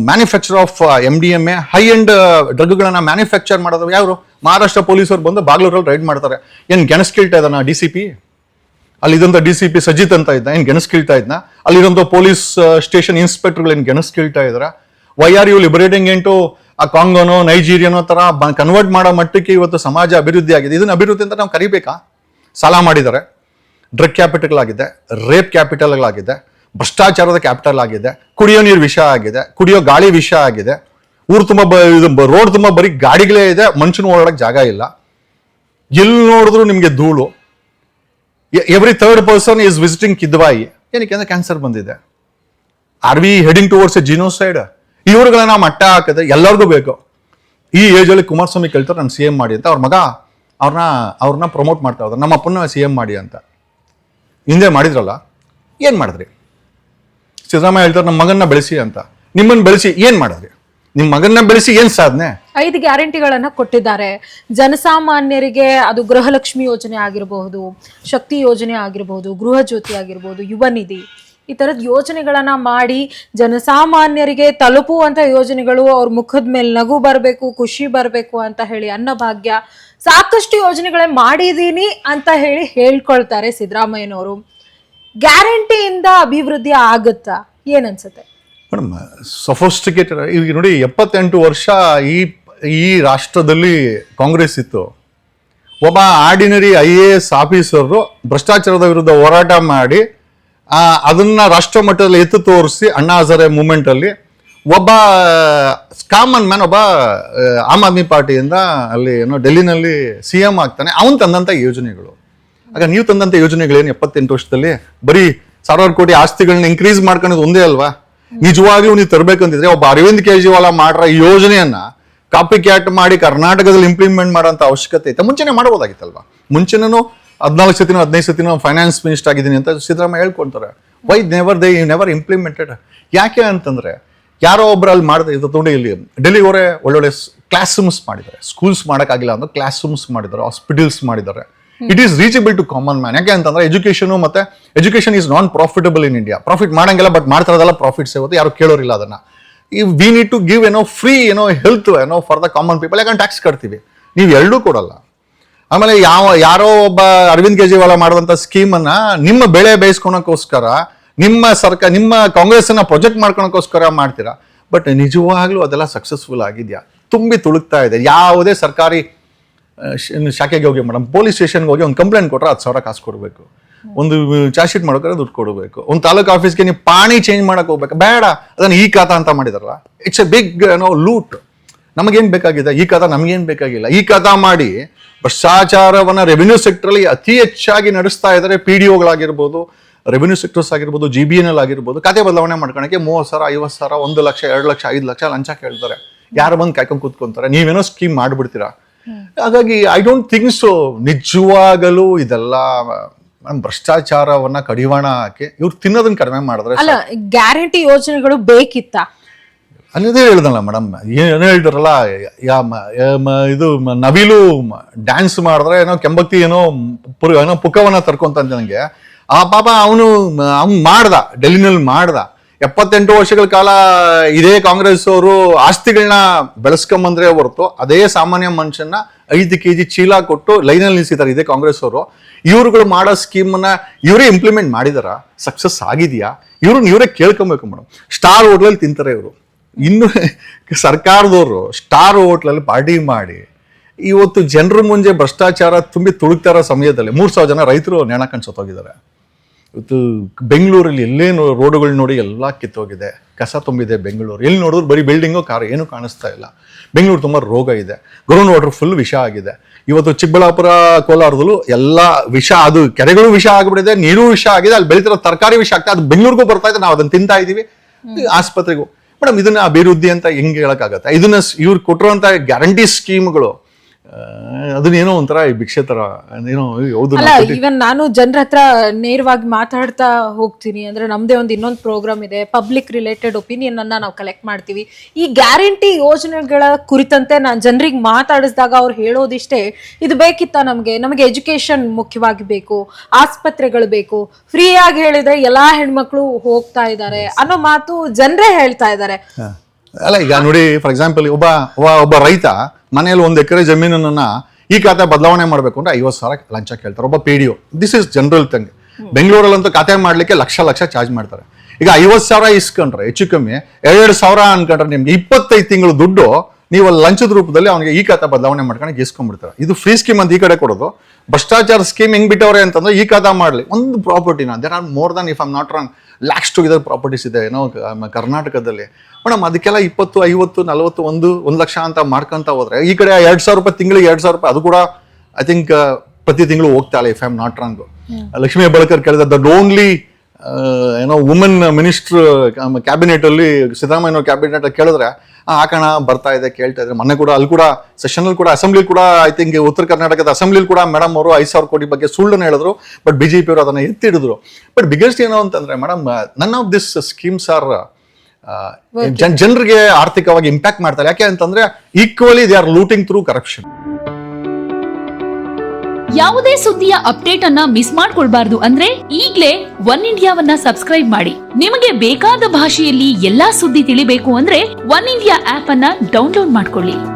manufacturer of MDMA, high end ಡ್ರಗ್ಗಳನ್ನ ಮ್ಯಾನುಫ್ಯಾಕ್ಚರ್ ಮಾಡೋದು ಯಾರು? ಮಹಾರಾಷ್ಟ್ರ ಪೊಲೀಸರು ಬಂದು ಬಾಗ್ಲೂರಲ್ಲಿ ರೈಡ್ ಮಾಡ್ತಾರೆ. ಏನ್ ಗೆಣಸ್ ಕೀಳ್ತಾ ಇದ್ದಾನ DCP? ಅಲ್ಲಿದ್ದಂಥ DCP ಸಜಿತ್ ಅಂತ ಇದ್ದ, ಏನ್ ಗೆಣಸ್ ಕೀಳ್ತಾ ಇದ್ನ? ಅಲ್ಲಿರೋಂಥ ಪೊಲೀಸ್ ಸ್ಟೇಷನ್ ಇನ್ಸ್ಪೆಕ್ಟರ್ಗಳು ಏನ್ ಗೆಣಸ್ ಕೀಳ್ತಾ ಇದ್ರ? Why are you liberating into ಆ ಕಾಂಗೋನೋ ನೈಜೀರಿಯನೋ ತರ ಕನ್ವರ್ಟ್ ಮಾಡೋ ಮಟ್ಟಕ್ಕೆ ಇವತ್ತು ಸಮಾಜ ಅಭಿವೃದ್ಧಿ ಆಗಿದೆ. ಇದನ್ನ ಅಭಿವೃದ್ಧಿ ಅಂತ ನಾವು ಕರಿಬೇಕಾ? ಸಾಲ ಮಾಡಿದ್ದಾರೆ, ಡ್ರಗ್ ಕ್ಯಾಪಿಟಲ್ ಆಗಿದೆ, ರೇಪ್ ಕ್ಯಾಪಿಟಲ್ ಆಗಿದೆ, ಭ್ರಷ್ಟಾಚಾರದ ಕ್ಯಾಪಿಟಲ್ ಆಗಿದೆ, ಕುಡಿಯೋ ನೀರು ವಿಷ ಆಗಿದೆ, ಕುಡಿಯೋ ಗಾಳಿ ವಿಷ ಆಗಿದೆ, ಊರು ತುಂಬ ರೋಡ್ ತುಂಬ ಬರೀ ಗಾಡಿಗಳೇ ಇದೆ, ಮನುಷ್ಯನ ಓಡಾಡಕ್ಕೆ ಜಾಗ ಇಲ್ಲ, ಎಲ್ಲಿ ನೋಡಿದ್ರು ನಿಮಗೆ ಧೂಳು. Every 3rd person is visiting Kidwai. ಏನಕ್ಕೆ ಅಂದ್ರೆ ಕ್ಯಾನ್ಸರ್ ಬಂದಿದೆ. Are we heading towards a genocide? ಇವ್ರುಗಳನ್ನ ಮಟ್ಟ ಹಾಕಿದ್ರೆ ಎಲ್ಲರಿಗೂ ಬೇಕು. ಈ ಏಜಲ್ಲಿ ಕುಮಾರಸ್ವಾಮಿ ಕೇಳ್ತಾರೆ ನಾನು CM ಮಾಡಿ ಅಂತ, ಅವ್ರ ಮಗ ಅವ್ರನ್ನ ಪ್ರಮೋಟ್ ಮಾಡ್ತಾ ಇದ್ದಾರೆ, ನಮ್ಮ ಅಪ್ಪನ CM ಮಾಡಿ ಅಂತ. ಹಿಂದೆ ಮಾಡಿದ್ರಲ್ಲ, ಏನ್ ಮಾಡಿದ್ರಿ? ಸಿದ್ದರಾಮಯ್ಯ ಹೇಳ್ತಾರೆ ನಮ್ಮ ಮಗನ್ನ ಬೆಳೆಸಿ ಅಂತ. ನಿಮ್ಮನ್ನ ಬೆಳೆಸಿ ಏನ್ ಮಾಡಿದ್ರಿ? ನಿಮ್ಮ ಮಗನ್ನ ಬೆಳೆಸಿ ಏನ್ ಸಾಧನೆ? 5 ಗ್ಯಾರಂಟಿಗಳನ್ನ ಕೊಟ್ಟಿದ್ದಾರೆ ಜನಸಾಮಾನ್ಯರಿಗೆ. ಅದು ಗೃಹಲಕ್ಷ್ಮಿ ಯೋಜನೆ ಆಗಿರಬಹುದು, ಶಕ್ತಿ ಯೋಜನೆ ಆಗಿರಬಹುದು, ಗೃಹ ಜ್ಯೋತಿ ಆಗಿರಬಹುದು, ಯುವ ನಿಧಿ, ಈ ತರದ ಯೋಜನೆಗಳನ್ನ ಮಾಡಿ ಜನಸಾಮಾನ್ಯರಿಗೆ ತಲುಪುವಂತ ಯೋಜನೆಗಳು, ಅವ್ರ ಮುಖದ ಮೇಲೆ ನಗು ಬರಬೇಕು, ಖುಷಿ ಬರಬೇಕು ಅಂತ ಹೇಳಿ ಅನ್ನಭಾಗ್ಯ ಸಾಕಷ್ಟು ಯೋಜನೆಗಳೇ ಮಾಡಿದೀನಿ ಅಂತ ಹೇಳಿ ಹೇಳ್ಕೊಳ್ತಾರೆ ಸಿದ್ದರಾಮಯ್ಯನವರು. ಗ್ಯಾರಂಟಿಯಿಂದ ಅಭಿವೃದ್ಧಿ ಆಗುತ್ತಾ, ಏನನ್ಸುತ್ತೆ ಮೇಡಮ್? ಸಫೋಸ್ಟಿಕೇಟೆಡ್ ಈಗ ನೋಡಿ, 78 ವರ್ಷ ಈ ರಾಷ್ಟ್ರದಲ್ಲಿ ಕಾಂಗ್ರೆಸ್ ಇತ್ತು. ಒಬ್ಬ ಆರ್ಡಿನರಿ IAS ಆಫೀಸರು ಭ್ರಷ್ಟಾಚಾರದ ವಿರುದ್ಧ ಹೋರಾಟ ಮಾಡಿ ಅದನ್ನ ರಾಷ್ಟ್ರ ಮಟ್ಟದಲ್ಲಿ ಎತ್ತು ತೋರಿಸಿ ಅಣ್ಣಾ ಹಜಾರೆ ಮೂವ್ಮೆಂಟ್ ಅಲ್ಲಿ ಒಬ್ಬ ಕಾಮನ್ ಮ್ಯಾನ್, ಒಬ್ಬ ಆಮ್ ಆದ್ಮಿ ಪಾರ್ಟಿಯಿಂದ ಅಲ್ಲಿ ಡೆಲ್ಲಿನಲ್ಲಿ CM ಆಗ್ತಾನೆ. ಅವನು ತಂದಂತ ಯೋಜನೆಗಳು, ಆಗ ನೀವು ತಂದಂತ ಯೋಜನೆಗಳೇನು 78 ವರ್ಷದಲ್ಲಿ? ಬರೀ ಸಾವಿರಾರು ಕೋಟಿ ಆಸ್ತಿಗಳನ್ನ ಇನ್ಕ್ರೀಸ್ ಮಾಡ್ಕೊಳ್ಳೋದು ಒಂದೇ ಅಲ್ವಾ? ನಿಜವಾಗ್ಲೂ ನೀವು ತರಬೇಕಂತಿದ್ರೆ ಒಬ್ಬ ಅರವಿಂದ್ ಕೇಜ್ರಿವಾಲ್ ಮಾಡಿರೋ ಈ ಯೋಜನೆಯನ್ನ ಕಾಪಿ ಕ್ಯಾಟ್ ಮಾಡಿ ಕರ್ನಾಟಕದಲ್ಲಿ ಇಂಪ್ಲಿಮೆಂಟ್ ಮಾಡೋಂಥ ಅವಶ್ಯಕತೆ ಇತ್ತು. ಮುಂಚೆನೆ ಮಾಡ್ಬೋದಾಗಿತ್ತಲ್ವಾ? ಮುಂಚೆನೂ 14 ಸತಿನೋ 15 ಸತಿನೋ ಫೈನಾನ್ಸ್ ಮಿನಿಸ್ಟರ್ ಆಗಿದ್ದೀನಿ ಅಂತ ಸಿದ್ದರಾಮಯ್ಯ ಹೇಳ್ಕೊಂತಾರೆ. Why never implemented? ಯಾಕೆ ಅಂತಂದ್ರೆ ಯಾರೋ ಒಬ್ರು ಅಲ್ಲಿ ಮಾಡಿದ್ರೆ ಇದು ನೋಡಿ, ಇಲ್ಲಿ ಡೆಲ್ಲಿಗೆ ಅವರೇ ಒಳ್ಳೊಳ್ಳೆ ಕ್ಲಾಸ್ ರೂಮ್ಸ್ ಮಾಡಿದ್ದಾರೆ, ಸ್ಕೂಲ್ಸ್ ಮಾಡೋಕ್ಕಾಗಿಲ್ಲ ಅಂದ್ರೆ ಕ್ಲಾಸ್ ರೂಮ್ಸ್ ಮಾಡಿದ್ದಾರೆ, ಹಾಸ್ಪಿಟಲ್ಸ್ ಮಾಡಿದ್ದಾರೆ. It is reachable to common man. ಯಾಕೆ ಅಂತಂದ್ರೆ education is non profitable in India. Profit ಮಾಡಂಗಿಲ್ಲ, ಬಟ್ ಮಾಡ್ತಾರದಲ್ಲ ಪ್ರಾಫಿಟ್ಸ್ ಇವತ್ತು ಯಾರು ಕೇಳೋರಿಲ್ಲ ಅದನ್ನ. We need to give free health for the common people. ಯಾಕಂದ್ರೆ ಟ್ಯಾಕ್ಸ್ ಕಟ್ತೀವಿ, ನೀವು ಎರಡೂ ಕೊಡಲ್ಲ. ಆಮೇಲೆ ಯಾರೋ ಒಬ್ಬ ಅರವಿಂದ್ ಕೇಜ್ರಿವಾಲ್ ಮಾಡುವಂತ ಸ್ಕೀಮ್ ಅನ್ನ ನಿಮ್ಮ ಬೆಳೆ ಬೇಯಿಸ್ಕೊಳಕ್ಕೋಸ್ಕರ, ನಿಮ್ಮ ಕಾಂಗ್ರೆಸ್ ಅನ್ನ ಪ್ರೊಜೆಕ್ಟ್ ಮಾಡ್ಕೊಳಕ್ಕೋಸ್ಕರ ಮಾಡ್ತೀರಾ. ಬಟ್ ನಿಜವಾಗ್ಲೂ ಅದೆಲ್ಲ ಸಕ್ಸಸ್ಫುಲ್ ಆಗಿದ್ಯಾ? ತುಂಬಿ ತುಳುಕ್ತಾ ಇದೆ. ಯಾವುದೇ ಸರ್ಕಾರಿ ಶಾಖೆಗೆ ಹೋಗಿ ಮೇಡಮ್, ಪೊಲೀಸ್ ಸ್ಟೇಷನ್ಗೆ ಹೋಗಿ ಒಂದು ಕಂಪ್ಲೇಂಟ್ ಕೊಟ್ರೆ 10,000 ಕಾಸು ಕೊಡಬೇಕು, ಒಂದು ಚಾರ್ಜ್ ಶೀಟ್ ಮಾಡೋಕೆ ದುಡ್ಡು ಕೊಡಬೇಕು, ಒಂದು ತಾಲೂಕು ಆಫೀಸ್ಗೆ ನೀವು ಪಾಣಿ ಚೇಂಜ್ ಮಾಡಕ್ ಹೋಗ್ಬೇಕು, ಬೇಡ ಅದನ್ನ ಈ ಖಾತಾ ಅಂತ ಮಾಡಿದಾರಲ್ಲ. It's a big loot. ನಮಗೇನ್ ಬೇಕಾಗಿದೆ ಈ ಖಾತಾ? ನಮಗೇನ್ ಬೇಕಾಗಿಲ್ಲ. ಈ ಖಾತಾ ಮಾಡಿ ಭ್ರಷ್ಟಾಚಾರವನ್ನ ರೆವಿನ್ಯೂ ಸೆಕ್ಟರ್ ಅಲ್ಲಿ ಅತಿ ಹೆಚ್ಚಾಗಿ ನಡೆಸ್ತಾ ಇದ್ದಾರೆ. PDOಗಳಾಗಿರ್ಬೋದು, ರೆವಿನ್ಯೂ ಸೆಕ್ಟರ್ಸ್ ಆಗಿರ್ಬೋದು, GBNL ಆಗಿರ್ಬೋದು. ಖಾತೆ ಬದಲಾವಣೆ ಮಾಡ್ಕೊಳಕ್ಕೆ 30,000, 50,000, 1 ಲಕ್ಷ, 2 ಲಕ್ಷ, 5 ಲಕ್ಷ ಲಂಚ ಕೇಳ್ತಾರೆ. ಯಾರು ಬಂದು ಕಾಯ್ಕೊಂಡು ಕೂತ್ಕೊಂತಾರೆ, ನೀವೇನೋ ಸ್ಕೀಮ್ ಮಾಡ್ಬಿಡ್ತೀರಾ. ಹಾಗಾಗಿ ಐ ಡೋಂಟ್ ಥಿಂಕ್ ಸೊ. ನಿಜವಾಗಲೂ ಇದೆಲ್ಲ ಭ್ರಷ್ಟಾಚಾರವನ್ನ ಕಡಿವಾಣ ಹಾಕಿ ಇವ್ರು ತಿನ್ನೋದನ್ನ ಕಡಿಮೆ ಮಾಡಿದ್ರೆ ಅಲ್ಲ, ಗ್ಯಾರಂಟಿ ಯೋಜನೆಗಳು ಬೇಕಿತ್ತ ಅನ್ನೋದೇ ಹೇಳ್ದಲ್ಲ ಮೇಡಮ್. ಏನೋ ಹೇಳ್ತಾರಲ್ಲ, ಇದು ನವಿಲು ಡ್ಯಾನ್ಸ್ ಮಾಡಿದ್ರೆ ಕೆಂಬಕ್ತಿ ಪುಕ್ಕವನ್ನ ತರ್ಕೊಂತ ನಂಗೆ. ಆ ಪಾಪ ಅವನು ಮಾಡ್ದ, ಡೆಲ್ಲಿನಲ್ಲಿ ಮಾಡ್ದ. 78 ವರ್ಷಗಳ ಕಾಲ ಇದೇ ಕಾಂಗ್ರೆಸ್ ಅವರು ಆಸ್ತಿಗಳನ್ನ ಬೆಳೆಸ್ಕೊಂಬಂದ್ರೆ ಹೊರತು ಅದೇ ಸಾಮಾನ್ಯ ಮನುಷ್ಯನ 5 kg ಚೀಲ ಕೊಟ್ಟು ಲೈನಲ್ಲಿ ನಿಲ್ಸಿದ್ದಾರೆ ಇದೇ ಕಾಂಗ್ರೆಸ್ ಅವರು. ಇವ್ರುಗಳು ಮಾಡೋ ಸ್ಕೀಮನ್ನ ಇವರೇ ಇಂಪ್ಲಿಮೆಂಟ್ ಮಾಡಿದಾರ? ಸಕ್ಸಸ್ ಆಗಿದೆಯಾ? ಇವರೇ ಕೇಳ್ಕೊಬೇಕು ಮೇಡಮ್. ಸ್ಟಾರ್ ಹೋಟ್ಲಲ್ಲಿ ತಿಂತಾರೆ ಇವರು. ಇನ್ನು ಸರ್ಕಾರದವರು ಸ್ಟಾರ್ ಹೋಟ್ಲಲ್ಲಿ ಪಾರ್ಟಿ ಮಾಡಿ ಇವತ್ತು ಜನರ ಮುಂದೆ ಭ್ರಷ್ಟಾಚಾರ ತುಂಬಿ ತುಳುಕ್ತಾ ಇರೋ ಸಮಯದಲ್ಲಿ 3,000 ಜನ ರೈತರು ನೇಣಾಕೊಂಡು ಸತ್ತೋಗಿದ್ದಾರೆ. ಇವತ್ತು ಬೆಂಗಳೂರಲ್ಲಿ ಎಲ್ಲೇ ರೋಡುಗಳು ನೋಡಿ ಎಲ್ಲ ಕಿತ್ತೋಗಿದೆ, ಕಸ ತುಂಬಿದೆ ಬೆಂಗಳೂರು. ಎಲ್ಲಿ ನೋಡಿದ್ರು ಬರೀ ಬಿಲ್ಡಿಂಗು, ಕಾರು, ಏನೂ ಕಾಣಿಸ್ತಾ ಇಲ್ಲ. ಬೆಂಗಳೂರು ತುಂಬ ರೋಗ ಇದೆ, ಗ್ರೌಂಡ್ ವಾಟರ್ ಫುಲ್ ವಿಷ ಆಗಿದೆ. ಇವತ್ತು ಚಿಕ್ಕಬಳ್ಳಾಪುರ, ಕೋಲಾರದಲ್ಲೂ ಎಲ್ಲ ವಿಷ, ಅದು ಕೆರೆಗಳು ವಿಷ ಆಗಿಬಿಟ್ಟಿದೆ, ನೀರು ವಿಷ ಆಗಿದೆ, ಅಲ್ಲಿ ಬೆಳೀತಿರೋ ತರಕಾರಿ ವಿಷ ಆಗ್ತದೆ, ಅದು ಬೆಂಗಳೂರಿಗೂ ಬರ್ತಾ ಇದೆ, ನಾವು ಅದನ್ನ ತಿಂತಾ ಇದೀವಿ, ಆಸ್ಪತ್ರೆಗೂ. ಮೇಡಮ್ ಇದನ್ನ ಅಭಿವೃದ್ಧಿ ಅಂತ ಹೆಂಗೆ ಹೇಳಕ್ಕಾಗತ್ತೆ? ಇದನ್ನ ಇವ್ರು ಕೊಟ್ಟಿರುವಂತ ಗ್ಯಾರಂಟಿ ಸ್ಕೀಮ್ಗಳು ಅದನ್ನೇನೋ ಒಂಥರ ಭಿಕ್ಷೆ ತರ ಏನೋ. ಅಲ್ಲ, ಇವನ್ ನಾನು ಜನರ ಹತ್ರ ನೇರವಾಗಿ ಮಾತಾಡ್ತಾ ಹೋಗ್ತೀನಿ. ಅಂದ್ರೆ ನಮ್ದೇ ಒಂದು ಇನ್ನೊಂದು ಪ್ರೋಗ್ರಾಮ್ ಇದೆ, ಪಬ್ಲಿಕ್ ರಿಲೇಟೆಡ್ ಒಪಿನಿಯನ್ ಅನ್ನ ನಾವು ಕಲೆಕ್ಟ್ ಮಾಡ್ತೀವಿ. ಈ ಗ್ಯಾರಂಟಿ ಯೋಜನೆಗಳ ಕುರಿತಂತೆ ನಾನು ಜನರಿಗೆ ಮಾತಾಡಿಸಿದಾಗ ಅವ್ರು ಹೇಳೋದಿಷ್ಟೇ, ಇದು ಬೇಕಿತ್ತ ನಮಗೆ ಎಜುಕೇಶನ್ ಮುಖ್ಯವಾಗಿ ಬೇಕು, ಆಸ್ಪತ್ರೆಗಳು ಬೇಕು, ಫ್ರೀ ಆಗಿ ಹೇಳಿದ್ರೆ ಎಲ್ಲಾ ಹೆಣ್ಮಕ್ಳು ಹೋಗ್ತಾ ಇದ್ದಾರೆ ಅನ್ನೋ ಮಾತು ಜನರೇ ಹೇಳ್ತಾ ಇದ್ದಾರೆ. ಅಲ್ಲ, ಈಗ ನೋಡಿ, ಫಾರ್ ಎಕ್ಸಾಂಪಲ್ ಒಬ್ಬ ರೈತ ಮನೆಯಲ್ಲಿ 1 ಎಕರೆ ಜಮೀನನ್ನ ಈ ಖಾತೆ ಬದಲಾವಣೆ ಮಾಡ್ಬೇಕು ಅಂದ್ರೆ 50,000 ಲಂಚ ಕೇಳ್ತಾರೆ ಒಬ್ಬ PDO. This is general thing. ಬೆಂಗಳೂರಲ್ಲಂತೂ ಖಾತೆ ಮಾಡ್ಲಿಕ್ಕೆ ಲಕ್ಷ ಚಾರ್ಜ್ ಮಾಡ್ತಾರೆ. ಈಗ 50,000 ಇಸ್ಕೊಂಡ್ರೆ ಹೆಚ್ಚು ಕಮ್ಮಿ 2,000 ಅನ್ಕೊಂಡ್ರೆ ನಿಮ್ಗೆ 25 ತಿಂಗಳು ದುಡ್ಡು ನೀವು ಅಲ್ಲಿ ಲಂಚದ ರೂಪದಲ್ಲಿ ಅವನಿಗೆ ಈ ಖಾತೆ ಬದಲಾವಣೆ ಮಾಡ್ಕೊಂಡು ಇಸ್ಕೊಂಡ್ಬಿಡ್ತಾರೆ. ಇದು ಫ್ರೀ ಸ್ಕೀಮ್ ಅಂತ ಈ ಕಡೆ ಕೊಡೋದು. ಭ್ರಷ್ಟಾಚಾರ ಸ್ಕೀಮ್ ಹೆಂಗ್ ಬಿಟ್ಟವ್ರೆ ಅಂತಂದ್ರೆ, ಈ ಖಾತಾ ಮಾಡ್ಲಿ ಒಂದು ಪ್ರಾಪರ್ಟಿನ, there are more than, if I am not wrong, lakhs together properties ಇದೆ ಕರ್ನಾಟಕದಲ್ಲಿ. ಮೇಡಮ್ ಅದಕ್ಕೆಲ್ಲ 20, 50, 40, 1 ಲಕ್ಷ ಅಂತ ಮಾಡ್ಕೊಂತ ಹೋದ್ರೆ, ಈ ಕಡೆ 2,000 ರೂಪಾಯಿ ತಿಂಗಳಿಗೆ 2,000 ರೂಪಾಯಿ, ಅದು ಕೂಡ ಐ ಥಿಂಕ್ ಪ್ರತಿ ತಿಂಗಳು ಹೋಗ್ತಾ ಇಲ್ಲ, if I am not wrong. Lakshmi Hebbalkar ಕೇಳಿದ the only women minister cabinet ಅಲ್ಲಿ, ಸಿದ್ದರಾಮಯ್ಯ ಕ್ಯಾಬಿನೆಟ್ ಕೇಳಿದ್ರೆ ಹಾಕೋಣ ಬರ್ತಾ ಇದೆ, ಕೇಳ್ತಾ ಇದ್ರೆ. ಮೊನ್ನೆ ಕೂಡ ಅಲ್ಲಿ ಕೂಡ ಸೆಷನ್ ಕೂಡ, ಅಸೆಂಬ್ಲಿ ಕೂಡ, ಐ ಥಿಂಕ್ ಉತ್ತರ ಕರ್ನಾಟಕದ ಅಸೆಂಬ್ಲಿ ಕೂಡ ಮೇಡಮ್ ಅವರು 5,000 ಕೋಟಿ ಬಗ್ಗೆ ಸುಳ್ಳನ್ನು ಹೇಳಿದ್ರು. ಬಟ್ BJP ಅವರು ಅದನ್ನ ಎತ್ತಿಡಿದ್ರು. ಬಟ್ ಬಿಗ್ಗೆಸ್ಟ್ ಏನು ಅಂತಂದ್ರೆ madam, none of this schemes R ಜನರಿಗೆ ಆರ್ಥಿಕವಾಗಿ ಇಂಪ್ಯಾಕ್ಟ್ ಮಾಡ್ತಾರೆ. ಯಾಕೆ ಅಂತಂದ್ರೆ equally they are looting through corruption. ಯಾವುದೇ ಸುದ್ದಿಯ ಅಪ್ಡೇಟ್ ಅನ್ನ ಮಿಸ್ ಮಾಡ್ಕೊಳ್ಬಾರ್ದು ಅಂದ್ರೆ ಈಗ್ಲೇ ಒನ್ ಇಂಡಿಯಾವನ್ನ ಸಬ್ಸ್ಕ್ರೈಬ್ ಮಾಡಿ. ನಿಮಗೆ ಬೇಕಾದ ಭಾಷೆಯಲ್ಲಿ ಎಲ್ಲಾ ಸುದ್ದಿ ತಿಳಿಬೇಕು ಅಂದ್ರೆ ಒನ್ ಇಂಡಿಯಾ ಆಪ್ ಅನ್ನ ಡೌನ್ಲೋಡ್ ಮಾಡ್ಕೊಳ್ಳಿ.